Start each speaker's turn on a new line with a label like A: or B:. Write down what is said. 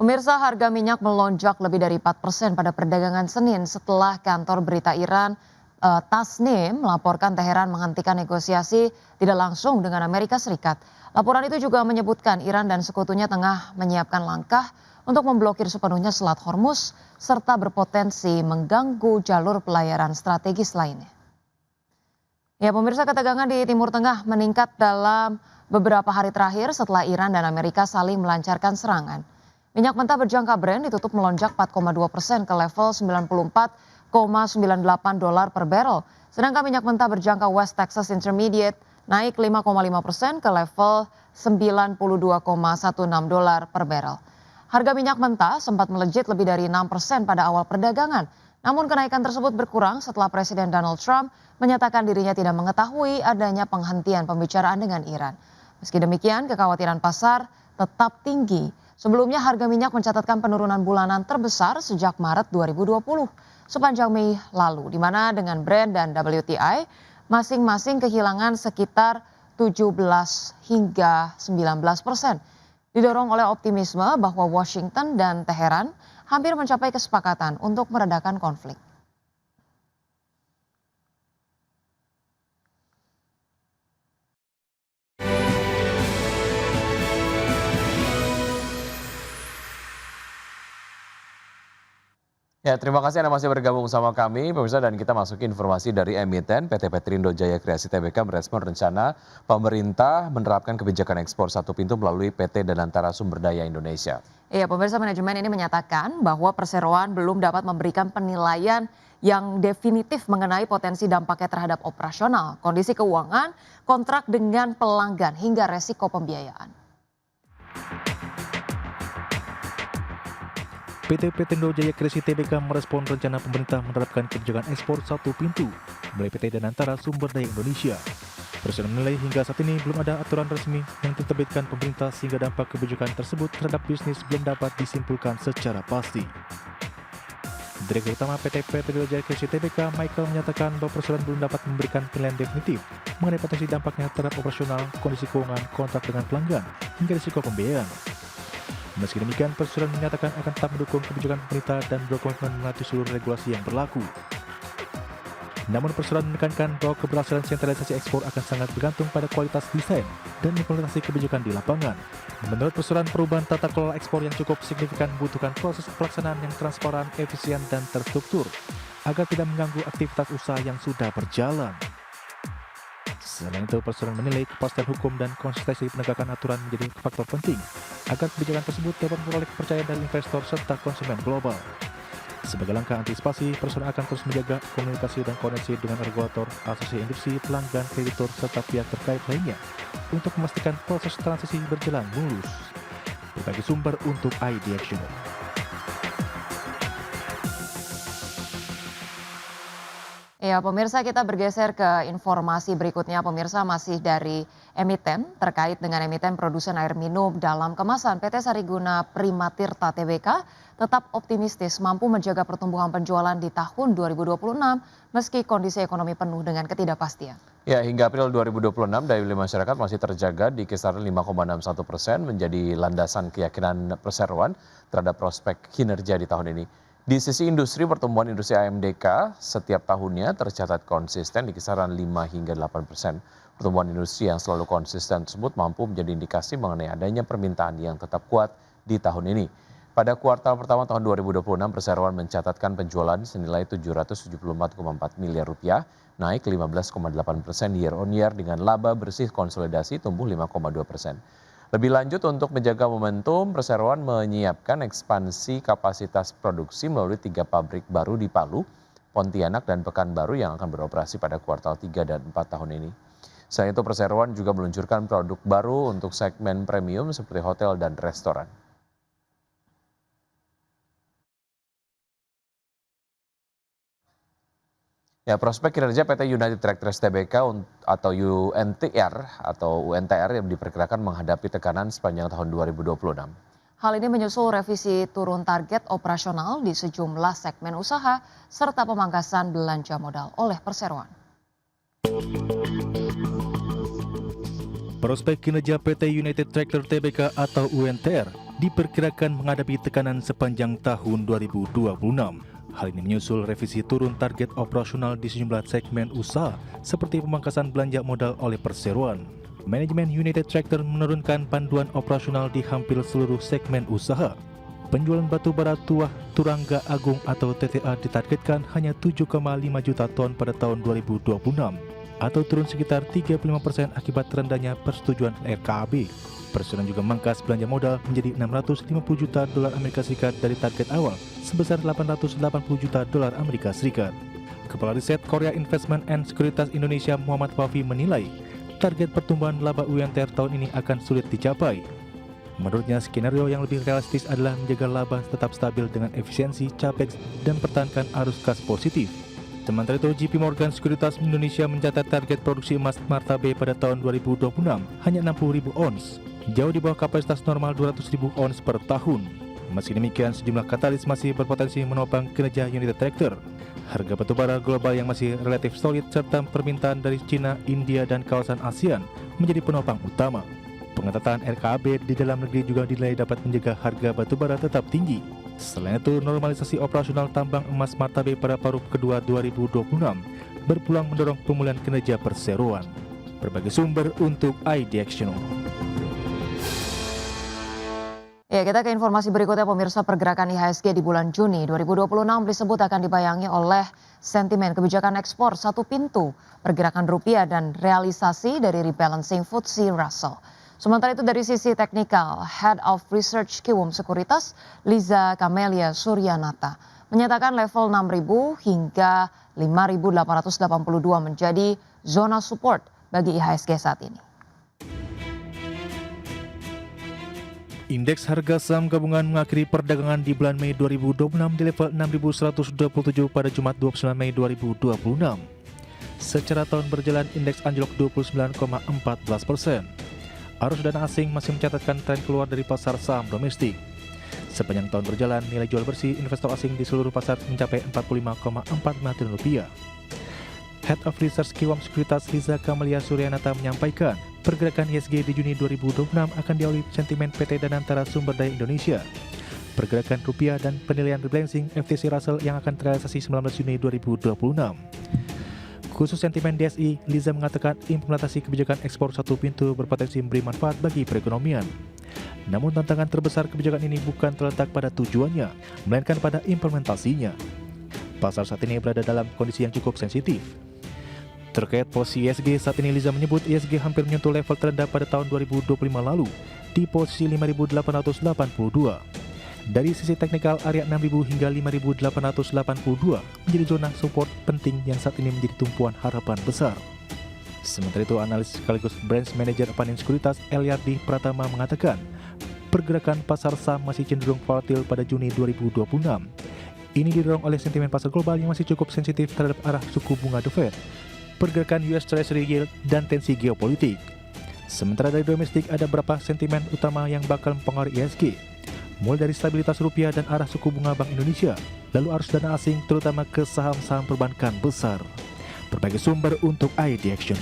A: Pemirsa, harga minyak melonjak lebih dari 4% pada perdagangan Senin setelah kantor berita Iran Tasnim melaporkan Teheran menghentikan negosiasi tidak langsung dengan Amerika Serikat. Laporan itu juga menyebutkan Iran dan sekutunya tengah menyiapkan langkah untuk memblokir sepenuhnya Selat Hormuz serta berpotensi mengganggu jalur pelayaran strategis lainnya. Ya, pemirsa, ketegangan di Timur Tengah meningkat dalam beberapa hari terakhir setelah Iran dan Amerika saling melancarkan serangan. Minyak mentah berjangka Brent ditutup melonjak 4,2% ke level 94,98 dolar per barrel. Sedangkan minyak mentah berjangka West Texas Intermediate naik 5,5% ke level 92,16 dolar per barrel. Harga minyak mentah sempat melejit lebih dari 6% pada awal perdagangan. Namun kenaikan tersebut berkurang setelah Presiden Donald Trump menyatakan dirinya tidak mengetahui adanya penghentian pembicaraan dengan Iran. Meski demikian, kekhawatiran pasar tetap tinggi. Sebelumnya harga minyak mencatatkan penurunan bulanan terbesar sejak Maret 2020 sepanjang Mei lalu, di mana dengan Brent dan WTI masing-masing kehilangan sekitar 17 hingga 19%. Didorong oleh optimisme bahwa Washington dan Teheran hampir mencapai kesepakatan untuk meredakan konflik.
B: Ya, terima kasih Anda masih bergabung sama kami, pemirsa, dan kita masuk informasi dari emiten PT Petrindo Jaya Kreasi Tbk merespon rencana pemerintah menerapkan kebijakan ekspor satu pintu melalui PT Danantara Sumber Daya Indonesia.
A: Iya, pemirsa, manajemen ini menyatakan bahwa perseroan belum dapat memberikan penilaian yang definitif mengenai potensi dampaknya terhadap operasional, kondisi keuangan, kontrak dengan pelanggan, hingga resiko pembiayaan.
C: PT Petrindo Jaya Kreasi Tbk merespon rencana pemerintah menerapkan kebijakan ekspor satu pintu melalui PT Danantara Sumber Daya Indonesia. Presiden menilai hingga saat ini belum ada aturan resmi yang diterbitkan pemerintah sehingga dampak kebijakan tersebut terhadap bisnis belum dapat disimpulkan secara pasti. Direktur Utama PT Petrindo Jaya Kreasi Tbk Michael menyatakan bahwa presiden belum dapat memberikan penilaian definitif mengenai potensi dampaknya terhadap operasional, kondisi keuangan, kontrak dengan pelanggan, hingga risiko pembiayaan. Meski demikian, Presiden menyatakan akan tetap mendukung kebijakan pemerintah dan berkomitmen mengatur seluruh regulasi yang berlaku. Namun Presiden menekankan bahwa keberhasilan sentralisasi ekspor akan sangat bergantung pada kualitas desain dan implementasi kebijakan di lapangan. Menurut Presiden, perubahan tata kelola ekspor yang cukup signifikan membutuhkan proses pelaksanaan yang transparan, efisien, dan terstruktur agar tidak mengganggu aktivitas usaha yang sudah berjalan. Selain itu, Presiden menilai kepastian hukum dan konsistensi penegakan aturan menjadi faktor penting agar kebijakan tersebut dapat memperoleh kepercayaan dari investor serta konsumen global. Sebagai langkah antisipasi, Presiden akan terus menjaga komunikasi dan koordinasi dengan regulator, asosiasi industri, pelanggan, kreditur, serta pihak terkait lainnya untuk memastikan proses transisi berjalan mulus. Berbagai sumber untuk IDX Journal.
A: Ya, pemirsa, kita bergeser ke informasi berikutnya. Pemirsa, masih dari emiten terkait dengan emiten produsen air minum dalam kemasan. PT Sariguna Primatirta Tbk tetap optimistis mampu menjaga pertumbuhan penjualan di tahun 2026 meski kondisi ekonomi penuh dengan ketidakpastian.
B: Ya, hingga April 2026 daya beli masyarakat masih terjaga di kisaran 5,61% menjadi landasan keyakinan perseroan terhadap prospek kinerja di tahun ini. Di sisi industri, pertumbuhan industri AMDK setiap tahunnya tercatat konsisten di kisaran 5 hingga 8%. Pertumbuhan industri yang selalu konsisten tersebut mampu menjadi indikasi mengenai adanya permintaan yang tetap kuat di tahun ini. Pada kuartal pertama tahun 2026, perseroan mencatatkan penjualan senilai 774,4 miliar rupiah, naik 15,8% year on year dengan laba bersih konsolidasi tumbuh 5,2%. Lebih lanjut, untuk menjaga momentum, perseroan menyiapkan ekspansi kapasitas produksi melalui 3 pabrik baru di Palu, Pontianak, dan Pekanbaru yang akan beroperasi pada kuartal 3 dan 4 tahun ini. Selain itu, perseroan juga meluncurkan produk baru untuk segmen premium seperti hotel dan restoran. Ya, prospek kinerja PT United Tractors Tbk atau UNTR yang diperkirakan menghadapi tekanan sepanjang tahun 2026.
A: Hal ini menyusul revisi turun target operasional di sejumlah segmen usaha serta pemangkasan belanja modal oleh perseroan.
C: Prospek kinerja PT United Tractors Tbk atau UNTR diperkirakan menghadapi tekanan sepanjang tahun 2026. Hal ini menyusul revisi turun target operasional di sejumlah segmen usaha seperti pemangkasan belanja modal oleh perseroan. Manajemen United Tractor menurunkan panduan operasional di hampir seluruh segmen usaha. Penjualan batu bara tuah Turangga Agung atau TTA ditargetkan hanya 7,5 juta ton pada tahun 2026 atau turun sekitar 35% akibat rendahnya persetujuan RKAB. Perseroan juga mangkas belanja modal menjadi 650 juta dolar Amerika Serikat dari target awal sebesar 880 juta dolar Amerika Serikat. Kepala Riset Korea Investment and Sekuritas Indonesia Muhammad Wafi menilai target pertumbuhan laba UNTR tahun ini akan sulit dicapai. Menurutnya, skenario yang lebih realistis adalah menjaga laba tetap stabil dengan efisiensi capex dan pertahankan arus kas positif. Sementara itu, JP Morgan Sekuritas Indonesia mencatat target produksi emas Marta B pada tahun 2026 hanya 60.000 ons, jauh di bawah kapasitas normal 200.000 ons per tahun. Meski demikian, sejumlah katalis masih berpotensi menopang kinerja United Tractor. Harga batubara global yang masih relatif solid serta permintaan dari China, India, dan kawasan ASEAN menjadi penopang utama. Pengetatan RKAB di dalam negeri juga dinilai dapat menjaga harga batubara tetap tinggi. Selain itu, normalisasi operasional tambang emas Marta B pada paruh kedua 2026 berpeluang mendorong pemulihan kinerja perseroan. Berbagai sumber untuk ID Action.
A: Ya, kita ke informasi berikutnya. Pemirsa, pergerakan IHSG di bulan Juni 2026 disebut akan dibayangi oleh sentimen kebijakan ekspor satu pintu, pergerakan rupiah, dan realisasi dari rebalancing FTSE Russell. Sementara itu dari sisi teknikal, Head of Research Kiwum Sekuritas, Liza Kamelia Suryanata, menyatakan level 6.000 hingga 5.882 menjadi zona support bagi IHSG saat ini.
C: Indeks harga saham gabungan mengakhiri perdagangan di bulan Mei 2026 di level 6.127 pada Jumat 29 Mei 2026. Secara tahun berjalan, indeks anjlok 29,14%. Arus dana asing masih mencatatkan tren keluar dari pasar saham domestik. Sepanjang tahun berjalan, nilai jual bersih investor asing di seluruh pasar mencapai 45,45 triliun rupiah. Head of Research Kiwum Sekuritas Liza Kamelia Suryanata menyampaikan, pergerakan IHSG di Juni 2026 akan diawali sentimen PT Danantara Sumber Daya Indonesia, pergerakan rupiah, dan penilaian rebalancing FTSE Russell yang akan terrealisasi 19 Juni 2026. Khusus sentimen DSI, Liza mengatakan implementasi kebijakan ekspor satu pintu berpotensi memberi manfaat bagi perekonomian. Namun tantangan terbesar kebijakan ini bukan terletak pada tujuannya, melainkan pada implementasinya. Pasar saat ini berada dalam kondisi yang cukup sensitif. Terkait posisi IHSG, saat ini Liza menyebut IHSG hampir menyentuh level terendah pada tahun 2025 lalu di posisi 5.882. Dari sisi teknikal, area 6.000 hingga 5.882 menjadi zona support penting yang saat ini menjadi tumpuan harapan besar. Sementara itu, analis sekaligus branch manager Panin Sekuritas Eliardi Pratama mengatakan, pergerakan pasar saham masih cenderung volatil pada Juni 2026. Ini didorong oleh sentimen pasar global yang masih cukup sensitif terhadap arah suku bunga The Fed, pergerakan US Treasury Yield, dan tensi geopolitik. Sementara dari domestik, ada beberapa sentimen utama yang bakal mempengaruhi IHSG, mulai dari stabilitas rupiah dan arah suku bunga Bank Indonesia, lalu arus dana asing terutama ke saham-saham perbankan besar. Berbagai sumber untuk ID Action.